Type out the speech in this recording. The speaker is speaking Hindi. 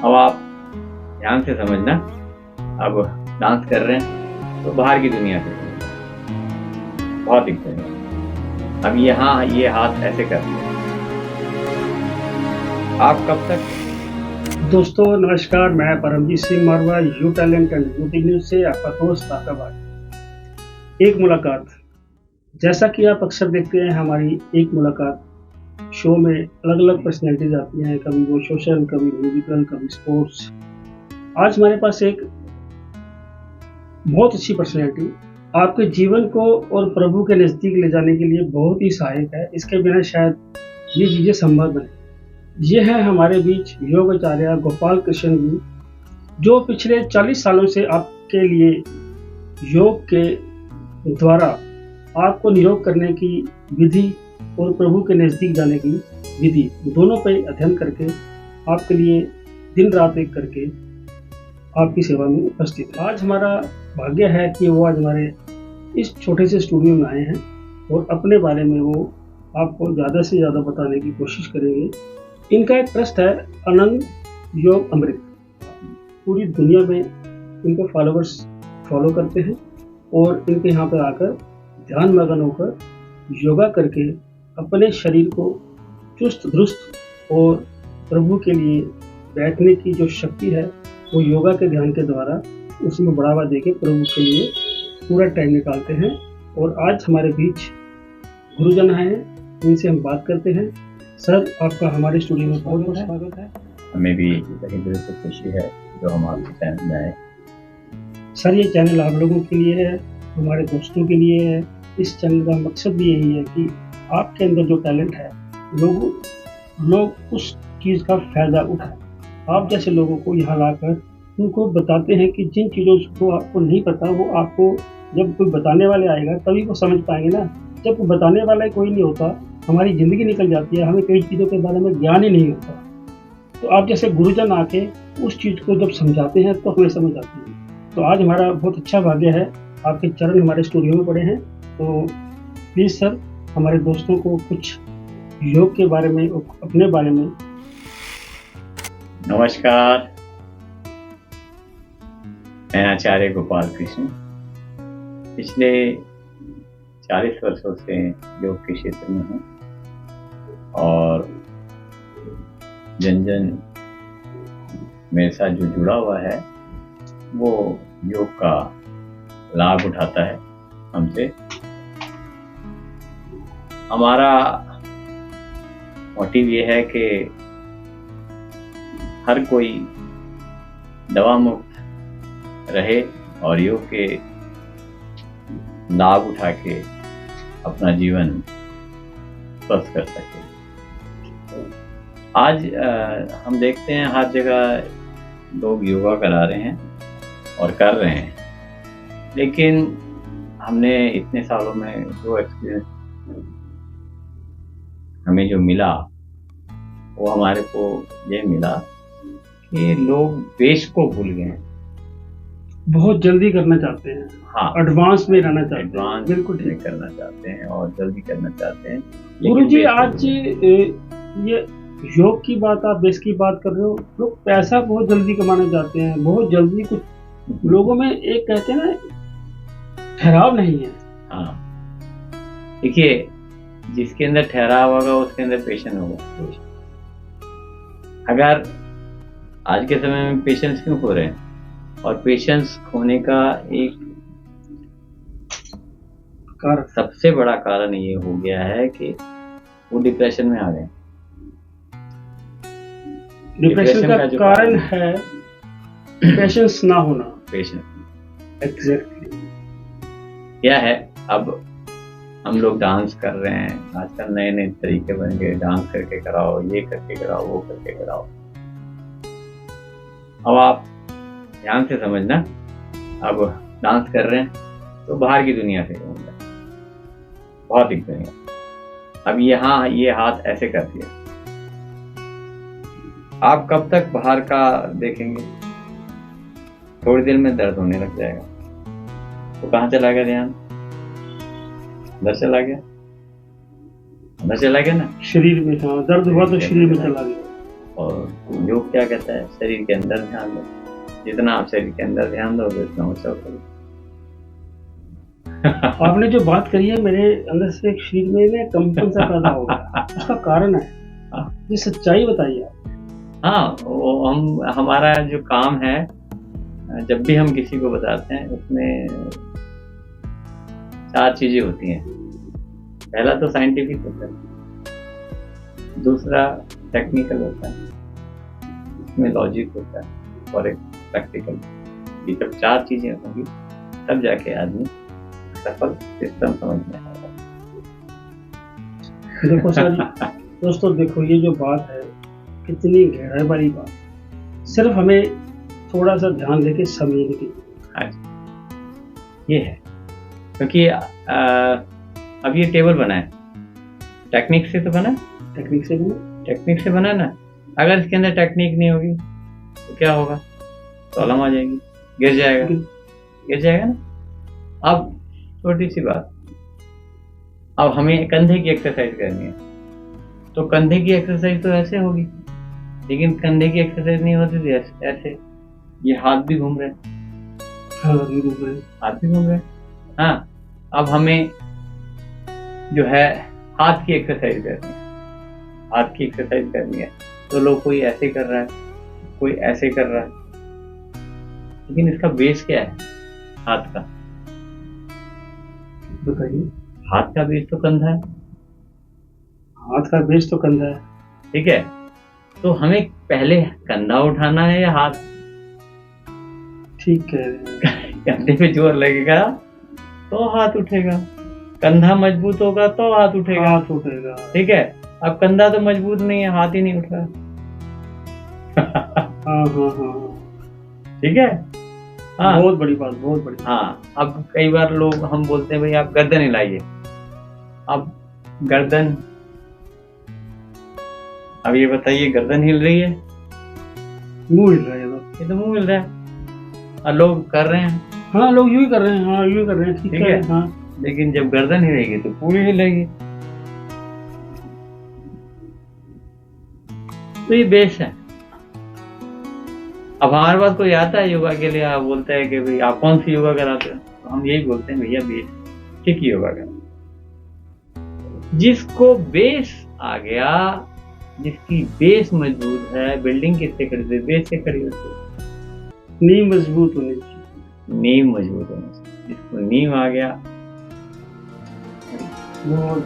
अब आप ध्यान से समझना। अब डांस कर रहे हैं तो बाहर की दुनिया से बहुत दिखते हैं। अब यहाँ ये हाथ ऐसे कर दिया। आप कब तक दोस्तों नमस्कार, मैं Paramjeet Singh Marwa you talent and beauty news से आपका दोस्त आपका भाई। एक मुलाकात, जैसा कि आप अक्सर देखते हैं हमारी एक मुलाकात शो में अलग अलग पर्सनैलिटीज आती हैं, कभी वो सोशल, कभी म्यूजिकल, कभी स्पोर्ट्स। आज हमारे पास एक बहुत अच्छी पर्सनैलिटी आपके जीवन को और प्रभु के नज़दीक ले जाने के लिए बहुत ही सहायक है। इसके बिना शायद ये चीज़ें संभव नहीं। ये है हमारे बीच योगाचार्य गोपाल कृष्ण जी, जो पिछले 40 सालों से आपके लिए योग के द्वारा आपको निरोग करने की विधि और प्रभु के नज़दीक जाने की विधि दोनों पे अध्ययन करके आपके लिए दिन रात एक करके आपकी सेवा में उपस्थित है। आज हमारा भाग्य है कि वो आज हमारे इस छोटे से स्टूडियो में आए हैं और अपने बारे में वो आपको ज़्यादा से ज़्यादा बताने की कोशिश करेंगे। इनका एक ट्रस्ट है अनंग योग अमृत। पूरी दुनिया में इनके फॉलोअर्स फॉलो करते हैं और इनके यहाँ पर आकर ध्यान मगन होकर योगा करके अपने शरीर को चुस्त दुरुस्त और प्रभु के लिए बैठने की जो शक्ति है वो योगा के ध्यान के द्वारा उसमें बढ़ावा देके प्रभु के लिए पूरा टाइम निकालते हैं। और आज हमारे बीच गुरुजन आए हैं, इनसे हम बात करते हैं। सर, आपका हमारे स्टूडियो में बहुत बहुत स्वागत है। हमें भी तहे दिल से खुशी है जो हम आपके चैनल में आए। सर, ये चैनल आप लोगों के लिए है, हमारे दोस्तों के लिए है। इस चैनल का मकसद भी यही है कि आपके अंदर जो टैलेंट है लोग उस चीज़ का फ़ायदा उठाएं। आप जैसे लोगों को यहाँ लाकर उनको बताते हैं कि जिन चीज़ों को आपको नहीं पता वो आपको जब कोई बताने वाले आएगा तभी वो समझ पाएंगे ना। जब बताने वाला कोई नहीं होता हमारी ज़िंदगी निकल जाती है, हमें कई चीज़ों के बारे में ज्ञान ही नहीं होता। तो आप जैसे गुरुजन आके उस चीज़ को जब समझाते हैं तो हमें समझ आती है। तो आज हमारा बहुत अच्छा भाग्य है, आपके चरण हमारे स्टूडियो में पड़े हैं। तो प्लीज़ सर, हमारे दोस्तों को कुछ योग के बारे में, अपने बारे में। नमस्कार, मैं आचार्य गोपाल कृष्ण पिछले 40 वर्षों से योग के क्षेत्र में हूँ और जन जन मेरे साथ जो जुड़ा हुआ है वो योग का लाभ उठाता है हमसे। हमारा मोटिव ये है कि हर कोई दवा मुक्त रहे और योग के लाभ उठा के अपना जीवन स्वस्थ कर सके। आज हम देखते हैं हर जगह लोग योगा करा रहे हैं और कर रहे हैं, लेकिन हमने इतने सालों में जो एक्सपीरियंस हमें जो मिला वो हमारे को ये मिला कि लोग बेस को भूल गए हैं। बहुत जल्दी करना चाहते हैं, हाँ, एडवांस में रहना चाहते हैं, एडवांस बिल्कुल ठीक करना चाहते हैं और जल्दी करना चाहते हैं। गुरुजी, आज ये योग की बात, आप बेस की बात कर रहे हो। लोग पैसा बहुत जल्दी कमाना चाहते हैं, बहुत जल्दी। कुछ लोगों में एक कहते हैं ना, ठहराव नहीं है। हाँ, देखिए, जिसके अंदर ठहराव होगा उसके अंदर पेशेंस होगा। अगर आज के समय में पेशेंस क्यों खो रहे हैं, और पेशेंस खोने का एक सबसे बड़ा कारण ये हो गया है कि वो डिप्रेशन में आ गए। डिप्रेशन का कारण है पेशेंस ना होना। पेशेंस एग्जैक्टली क्या है। अब हम लोग डांस कर रहे हैं, आजकल नए नए तरीके बन गए, डांस करके कराओ, ये करके कराओ, वो करके कराओ। अब आप ध्यान से समझना। अब डांस कर रहे हैं तो बाहर की दुनिया से बहुत दिखते हैं। अब यहाँ ये हाथ ऐसे कर दिया। आप कब तक बाहर का देखेंगे? थोड़ी देर में दर्द होने लग जाएगा। तो कहाँ चला गया ध्यान? अंदर चला गया, अंदर चला गया ना, शरीर में। हाँ, दर्द हुआ तो शरीर में चला गया। और योग क्या कहता है, शरीर के अंदर ध्यान दो, जितना आप शरीर के अंदर ध्यान दोगे उतना ऊंचा उठोगे। आपने जो बात करी है मेरे अंदर से एक शरीर में ना कंपन सा पैदा हो गया, उसका कारण है, ये सच्चाई बताइए आप। हाँ, वो हमारा जो काम है, जब भी हम किसी को बताते हैं उसमें 4 चीजें होती हैं। पहला तो साइंटिफिक होता है, दूसरा टेक्निकल होता है, इसमें लॉजिक होता है, और एक प्रैक्टिकल। ये जब 4 चीजें होंगी तब जाके आदमी सफल सिस्टम समझ में आएगा। देखो सर, दोस्तों देखो, ये जो बात है कितनी गहराई वाली बात, सिर्फ हमें थोड़ा सा ध्यान देके समझने की। हाँ जी, ये है, क्योंकि अब ये टेबल बना है, टेक्निक से तो बना है, टेक्निक से बना ना। अगर इसके अंदर टेक्निक नहीं होगी तो क्या होगा, प्रॉब्लम आ जाएगी, गिर जाएगा ना। अब छोटी सी बात, अब हमें कंधे की एक्सरसाइज करनी है, तो कंधे की एक्सरसाइज तो ऐसे होगी, लेकिन कंधे की एक्सरसाइज नहीं होती थी ऐसे। ये हाथ भी घूम रहे हैं, हाथ भी घूम रहे हैं। हाँ, अब हमें जो है हाथ की एक्सरसाइज करनी है, तो लोग कोई ऐसे कर रहा है, कोई ऐसे कर रहा है, लेकिन इसका बेस क्या है हाथ का, बताइए। हाथ का बेस तो कंधा है, हाथ का बेस तो कंधा है, ठीक है। तो हमें पहले कंधा उठाना है या हाथ? ठीक है। कंधे पे जोर लगेगा तो हाथ उठेगा, कंधा मजबूत होगा तो हाथ उठेगा, ठीक है। अब कंधा तो मजबूत नहीं है, हाथ ही नहीं उठ रहा। हाँ, ठीक है। हाँ, बहुत बड़ी बात। हाँ, अब कई बार लोग हम बोलते हैं भाई आप गर्दन हिलाइए। अब गर्दन, अब ये बताइए, गर्दन हिल रही है, मुंह हिल रहा है, ये तो मुंह हिल रहा है, और लोग कर रहे हैं। हाँ, लोग यूं ही कर रहे हैं, ठीक है। हाँ, लेकिन जब गर्दन हिलेगी तो पूरी हिलेगी। तो ये बेस है। अब हमारे पास कोई आता है योगा के लिए, आप बोलते हैं कि भाई आप कौन सी योगा कराते हो, तो हम यही बोलते हैं भैया बेस ठीक ही योगा करो। जिसको बेस आ गया, जिसकी बेस मजबूत है, बिल्डिंग किससे खड़ी होती है, बेस से खड़ी होती है। नींव मजबूत होनी चाहिए, नींव मजबूत होनी चाहिए। जिसको नींव आ गया, बहुत